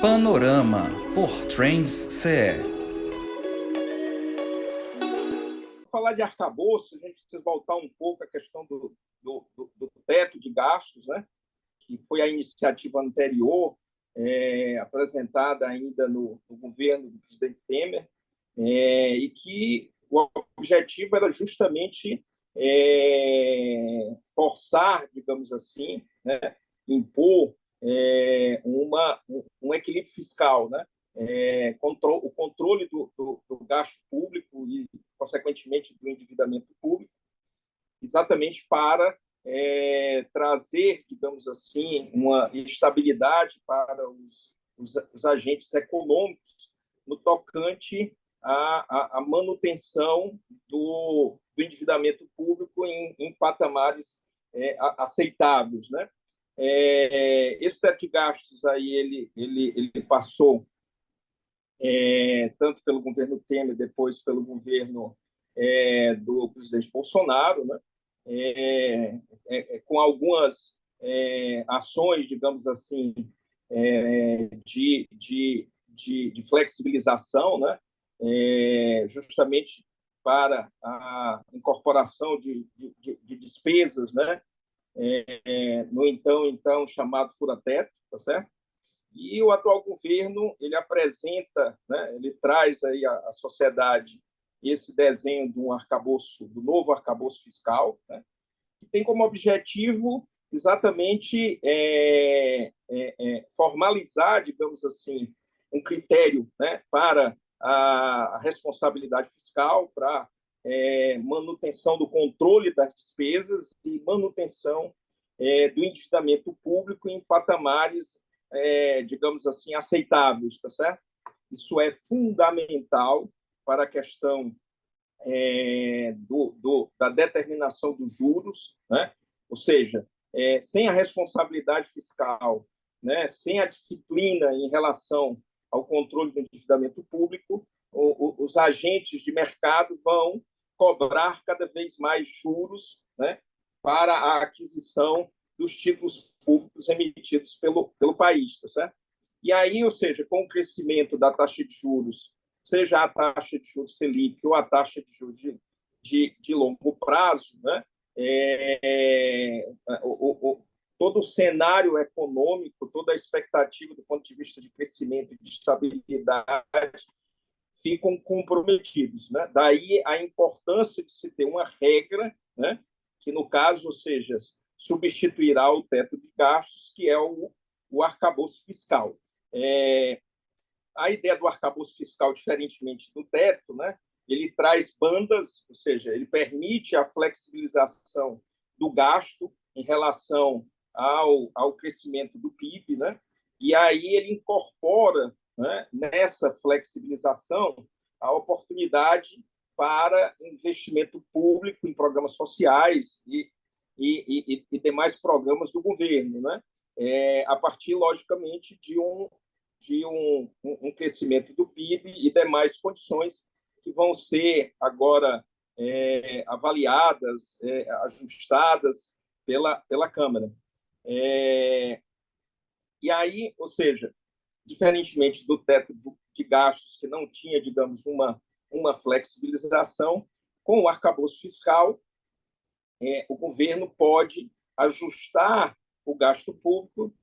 Panorama, por Trends CE. Falar de arcabouço, a gente precisa voltar um pouco à questão do teto de gastos, né? Que foi a iniciativa anterior, apresentada ainda no governo do presidente Temer, e que o objetivo era justamente forçar, digamos assim, né? Impor um equilíbrio fiscal, né? O controle do gasto público e, consequentemente, do endividamento público, exatamente para trazer, digamos assim, uma estabilidade para os agentes econômicos no tocante à manutenção do endividamento público em patamares aceitáveis, né? Esse teto de gastos aí ele passou tanto pelo governo Temer, depois pelo governo do presidente Bolsonaro, né? Com algumas ações, digamos assim, de flexibilização, né? Justamente para a incorporação de despesas, né? No então chamado fura-teto, tá certo? E o atual governo ele apresenta, né, ele traz aí à sociedade esse desenho do arcabouço, do novo arcabouço fiscal, né, que tem como objetivo exatamente formalizar, digamos assim, um critério, né, para a responsabilidade fiscal, para manutenção do controle das despesas e manutenção do endividamento público em patamares digamos assim, aceitáveis, tá certo? Isso é fundamental para a questão da determinação dos juros, né? Ou seja, sem a responsabilidade fiscal, né? Sem a disciplina em relação ao controle do endividamento público, os agentes de mercado vão cobrar cada vez mais juros, né? Para a aquisição dos títulos públicos emitidos pelo país, tá certo? E aí, ou seja, com o crescimento da taxa de juros, seja a taxa de juros Selic ou a taxa de juros de longo prazo, né? Todo o cenário econômico, toda a expectativa do ponto de vista de crescimento e de estabilidade ficam comprometidos, né? Daí a importância de se ter uma regra, né? Que no caso, ou seja, substituirá o teto de gastos, que é o arcabouço fiscal. A ideia do arcabouço fiscal, diferentemente do teto, né, ele traz bandas, ou seja, ele permite a flexibilização do gasto em relação ao crescimento do PIB, né, e aí ele incorpora, né, nessa flexibilização a oportunidade para investimento público em programas sociais e demais programas do governo, né? A partir, logicamente, de um crescimento do PIB e demais condições que vão ser agora avaliadas, ajustadas pela Câmara. E aí, ou seja, diferentemente do teto de gastos, que não tinha, digamos, uma flexibilização, com o arcabouço fiscal, o governo pode ajustar o gasto público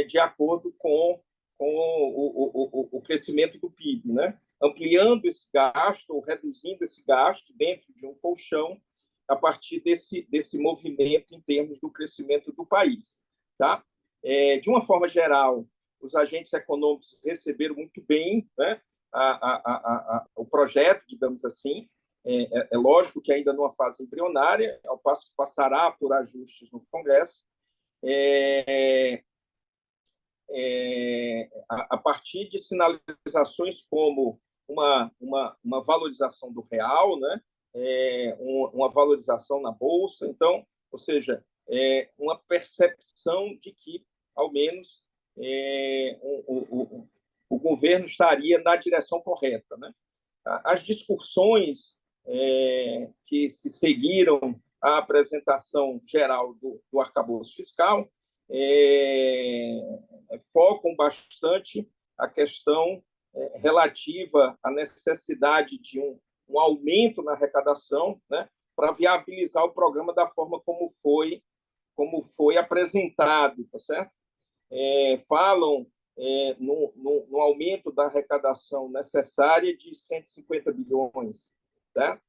de acordo com o crescimento do PIB, né? Ampliando esse gasto ou reduzindo esse gasto dentro de um colchão a partir desse movimento em termos do crescimento do país. Tá? De uma forma geral, os agentes econômicos receberam muito bem, né, o projeto, digamos assim. É lógico que ainda numa fase embrionária, ao passo que passará por ajustes no Congresso, a partir de sinalizações como uma valorização do real, né? Uma valorização na Bolsa. Então, ou seja, uma percepção de que, ao menos, o governo estaria na direção correta, né? As discussões que se seguiram à apresentação geral do arcabouço fiscal focam bastante a questão relativa à necessidade de um aumento na arrecadação, né, para viabilizar o programa da forma como foi apresentado, tá certo? Falam no aumento da arrecadação necessária de 150 bilhões, tá?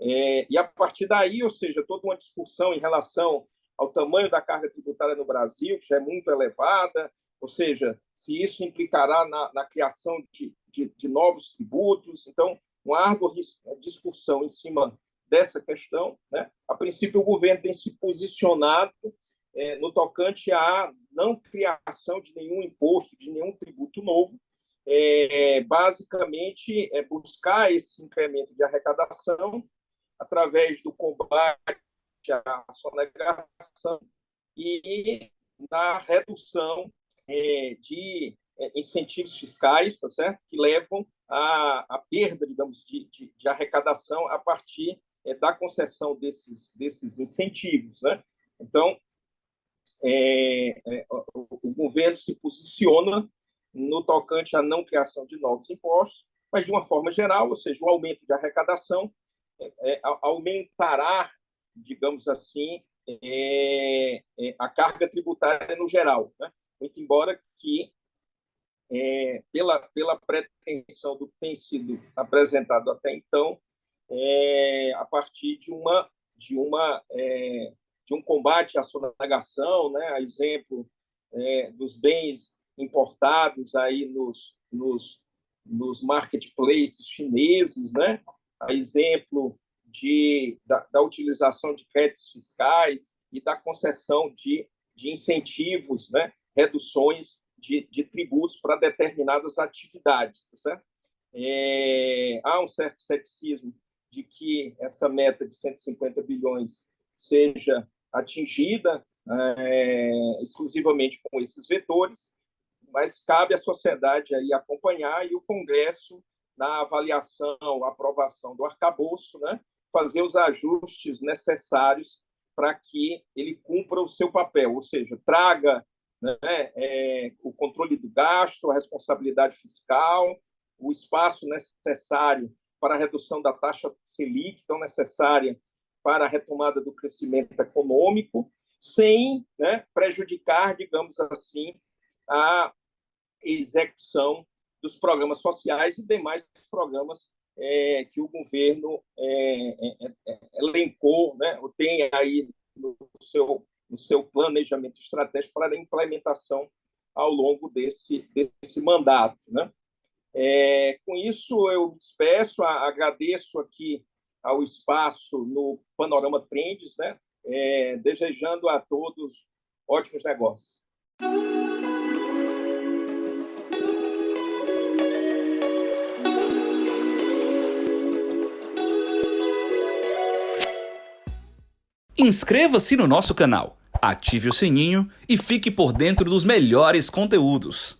E a partir daí, ou seja, toda uma discussão em relação ao tamanho da carga tributária no Brasil, que já é muito elevada, ou seja, se isso implicará na criação de novos tributos. Então, uma árdua discussão em cima dessa questão, né? A princípio, o governo tem se posicionado no tocante à não criação de nenhum imposto, de nenhum tributo novo, basicamente buscar esse incremento de arrecadação através do combate à sonegação e da redução de incentivos fiscais, tá certo? Que levam à perda, digamos, de arrecadação a partir da concessão desses incentivos, né? Então, o governo se posiciona no tocante à não criação de novos impostos, mas de uma forma geral, ou seja, o aumento de arrecadação aumentará, digamos assim, a carga tributária no geral, né? Muito embora que, pela pretensão do que tem sido apresentado até então, a partir de um combate à sonegação, né? A exemplo dos bens importados aí nos marketplaces chineses, né? A exemplo da utilização de créditos fiscais e da concessão de incentivos, né? Reduções de tributos para determinadas atividades, tá certo? Há um certo ceticismo de que essa meta de 150 bilhões seja atingida exclusivamente com esses vetores, mas cabe à sociedade aí acompanhar e o Congresso, na avaliação, aprovação do arcabouço, né, fazer os ajustes necessários para que ele cumpra o seu papel, ou seja, traga, né, o controle do gasto, a responsabilidade fiscal, o espaço necessário para a redução da taxa Selic, tão necessária para a retomada do crescimento econômico, sem, né, prejudicar, digamos assim, a execução dos programas sociais e demais programas que o governo elencou, né, ou tem aí no seu planejamento estratégico para a implementação ao longo desse mandato, né? Com isso, eu me despeço, agradeço aqui ao espaço no Panorama Trends, né? Desejando a todos ótimos negócios. Inscreva-se no nosso canal, ative o sininho e fique por dentro dos melhores conteúdos.